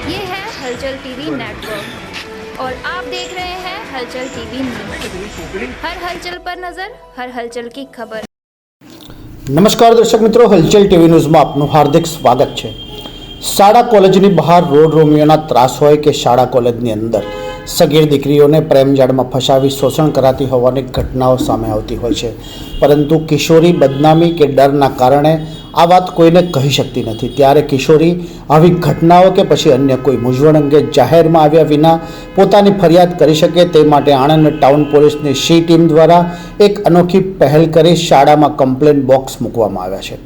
ये है हलचल टीवी नेटवर्क और आप देख रहे हैं हलचल टीवी न्यूज़। हर हलचल पर नजर, हर हलचल की खबर। नमस्कार दर्शक मित्रों, हलचल टीवी न्यूज़ में आपનું हार्दिक स्वागत है। शाळा कॉलेजनी बहार रोड रोमियोना ત્રાસ હોય કે શાળા કોલેજની અંદર સગીર દીકરીઓને પ્રેમજાળમાં ફસાવી શોષણ કરાતી હોવાની ઘટનાઓ સામે આવતી હોય છે, પરંતુ કિશોરી બદનામી કે ડરના કારણે આ વાત કોઈને કહી શકતી નથી। ત્યારે કિશોરી આવી ઘટનાઓ કે પછી અન્ય કોઈ મૂંઝવણ અંગે જાહેરમાં આવ્યા વિના પોતાની ફરિયાદ કરી શકે તે માટે આણંદ ટાઉન પોલીસની સી ટીમ દ્વારા એક અનોખી પહેલ કરી શાળામાં કમ્પ્લેન બોક્સ મૂકવામાં આવ્યા છે,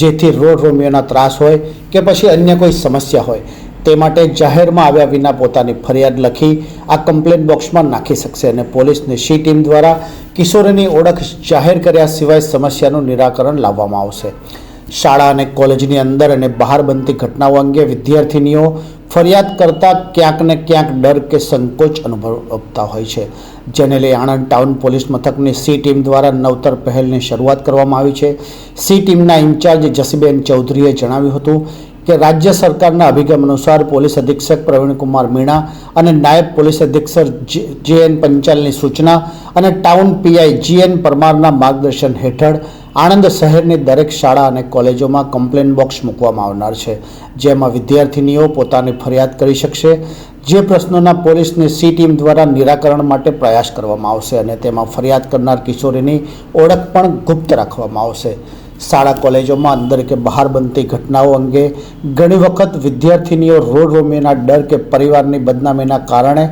જેથી રોડ રોમિયોના ત્રાસ હોય કે પછી अन्य कोई समस्या होय ते माटे जाहेरमां आव्या विना पोतानी फरियाद लखी आ कम्प्लेन बॉक्स में नाखी शकशे अने पोलीसनी सी टीम द्वारा किशोरीनी ओळख जाहेर कर्या सिवाय समस्यानुं निराकरण लाववामां आवशे। शाळा अने कॉलेजनी अंदर अने बहार बनती घटनाओं अंगे विद्यार्थीनीओ फरियाद करता क्यांक ने क्यांक डर के संकोच अनुभवता होय छे, जेने लई आणंद टाउन पोलीस मथकनी सी टीम द्वारा नवतर पहलनी शरूआत करवामां आवी छे। सी टीमना इंचार्ज जसीबेन चौधरीए जणाव्युं हतुं कि राज्य सरकारना अभिगम अनुसार पोलीस अधीक्षक प्रवीण कुमार मीणा और नायब पोलीस अधीक्षक जे.एन. पंचालनी सूचना और टाउन पीआई जी.एन. परमारना मार्गदर्शन हेठळ आणंद शहेरनी दरेक शाळा और कॉलेजों में कम्प्लेन बॉक्स मूकवामां आवनार छे, जेमां विद्यार्थीनीओ पोतानी फरियाद करी शकशे। जे प्रश्नों पोलीसनी सी टीम द्वारा निराकरण माटे प्रयास करवामां आवशे अने तेमां फरियाद करनार किशोरीनी ओळख पण गुप्त राखवामां आवशे। शाळा कॉलेजों में अंदर के बहार बनती घटनाओं अंगे घणी वखत विद्यार्थीनीओ रोड रोमियोना डर के परिवारनी बदनामीना कारणे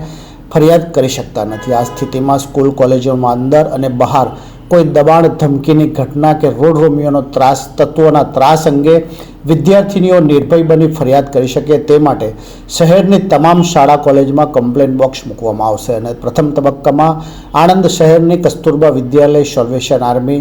फरियाद करी शकता नथी। आ स्थितिमां स्कूल कॉलेजों में अंदर अने बहार कोई दबाण धमकीनी घटना के रोड रोमियोनो ત્રાસ तत्वोना ત્રાસ अंगे विद्यार्थीनीओ निर्भय बनी फरियाद करी शके ते माटे शहेरनी तमाम शाळा कॉलेज में कम्प्लेन बॉक्स मूकवामां आवशे अने प्रथम तबक्कामां आणंद शहेरनी कस्तूरबा विद्यालय, सॉल्वेशन आर्मी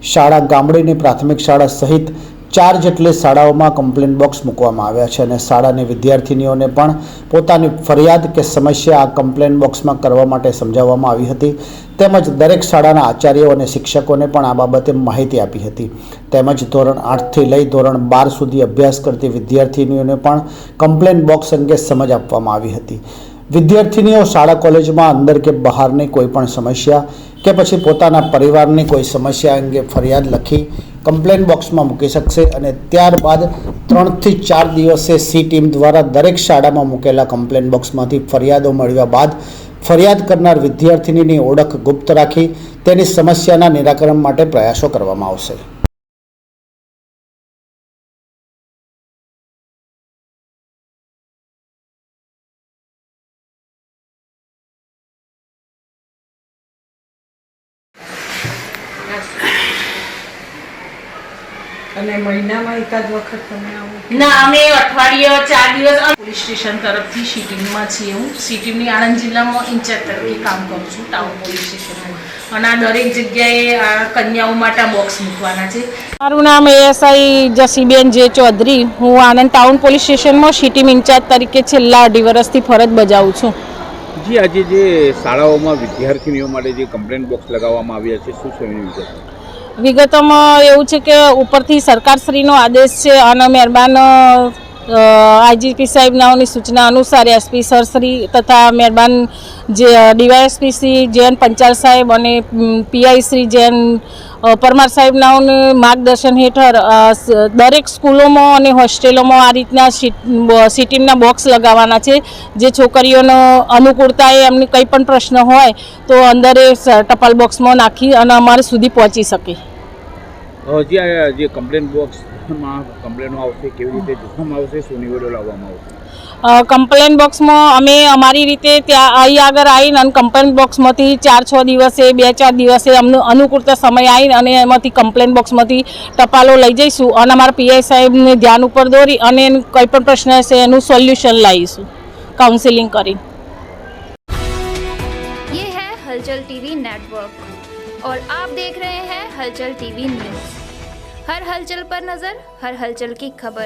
शाळा, गामडीनी प्राथमिक शाळा सहित 4 જેટલી શાળાઓમાં કમ્પ્લેન બોક્સ મૂકવામાં આવ્યા છે અને શાળાની વિદ્યાર્થીનીઓને પણ પોતાની ફરિયાદ કે સમસ્યા આ કમ્પ્લેન બોક્સમાં કરવા માટે સમજાવવામાં આવી હતી, તેમજ દરેક શાળાના આચાર્યો અને શિક્ષકોને પણ આ બાબતે માહિતી આપી હતી। તેમજ ધોરણ 8 થી લઈ ધોરણ 12 સુધી અભ્યાસ કરતી વિદ્યાર્થીનીઓને પણ કમ્પ્લેન બોક્સ અંગે સમજ આપવામાં આવી હતી। विद्यार्थीनीओ शाळा कॉलेज में अंदर के बहार की कोईपण समस्या के पछी पोताना परिवारनी कोई समस्या अंगे फरियाद लखी कम्प्लेन बॉक्स में मूकी शकशे अने त्यारबाद 3 થી 4 दिवसे सी टीम द्वारा दरेक शाळा में मूकेला कम्प्लेन बॉक्स में फरियादों मळ्या बाद फरियाद करनार विद्यार्थिनीनी ओळख गुप्त राखी तेनी समस्याना निराकरण माटे प्रयासों करवामां आवशे। અને મહિનામાં એકાદ વખત તમે આવો? ના, અમે અઠવાડિયે 4 દિવસ પોલીસ સ્ટેશન તરફથી સી ટીમમાં છીએ। હું સી ટીમની આણંદ જિલ્લામાં ઇન્ચાર્જ તરીકે કામ કરું છું ટાઉન પોલીસ સ્ટેશનમાં અને આ દરેક જગ્યાએ આ કન્યાઓ માટે બોક્સ મૂકવાના છે। મારું નામ એએસઆઈ જસીબેન જે ચૌધરી, હું આણંદ ટાઉન પોલીસ સ્ટેશનમાં સી ટીમ ઇન્ચાર્જ તરીકે છેલ્લા 2.5 વર્ષથી ફરજ બજાવું છું। जी, आज जे शाळाओमां विद्यार्थिनीओ माटे जे कम्प्लेन बॉक्स लगाववामां आव्या छे, शुं छे एनी विगत? વિગતોમાં એવું છે કે ઉપરથી સરકારશ્રીનો આદેશ છે અને મહેરબાન આઈજીપી સાહેબનાઓની સૂચના અનુસાર એસપી સરશ્રી તથા મહેરબાન જે ડીવાયએસપી શ્રી જે.એન. પંચાલ સાહેબ અને પીઆઈ શ્રી જે.એન. પરમાર સાહેબનાઓને માર્ગદર્શન હેઠળ દરેક સ્કૂલોમાં અને હોસ્ટેલોમાં આ રીતના સી ટીમના બોક્સ લગાવવાના છે, જે છોકરીઓનો અનુકૂળતાએ એમની કંઈ પણ પ્રશ્ન હોય તો અંદર ટપાલ બોક્સમાં નાખી અને અમારે સુધી પહોંચી શકે। જે કમ્પ્લેન બોક્સમાં કમ્પ્લેનો આવશે, કેવી રીતે જોવામાં આવશે, શું નિવેડો લાવવામાં આવશે? કમ્પ્લેન બોક્સમાં અમે અમારી રીતે ત્યાં અહીં આગળ આવીને અને કમ્પ્લેન બોક્સમાંથી 4-6 દિવસે 2-4 દિવસે અમને અનુકૂળતા સમય આવીને અને એમાંથી કમ્પ્લેન બોક્સમાંથી ટપાલો લઈ જઈશું અને અમારા પીઆઈ સાહેબને ધ્યાન ઉપર દોરી અને કંઈ પણ પ્રશ્ન હશે એનું સોલ્યુશન લાવીશું કાઉન્સિલિંગ કરી। ये है हलचल टीवी नेटवर्क और आप देख रहे हैं हलचल टीवी न्यूज़। हर हलचल पर नजर, हर हलचल की खबर।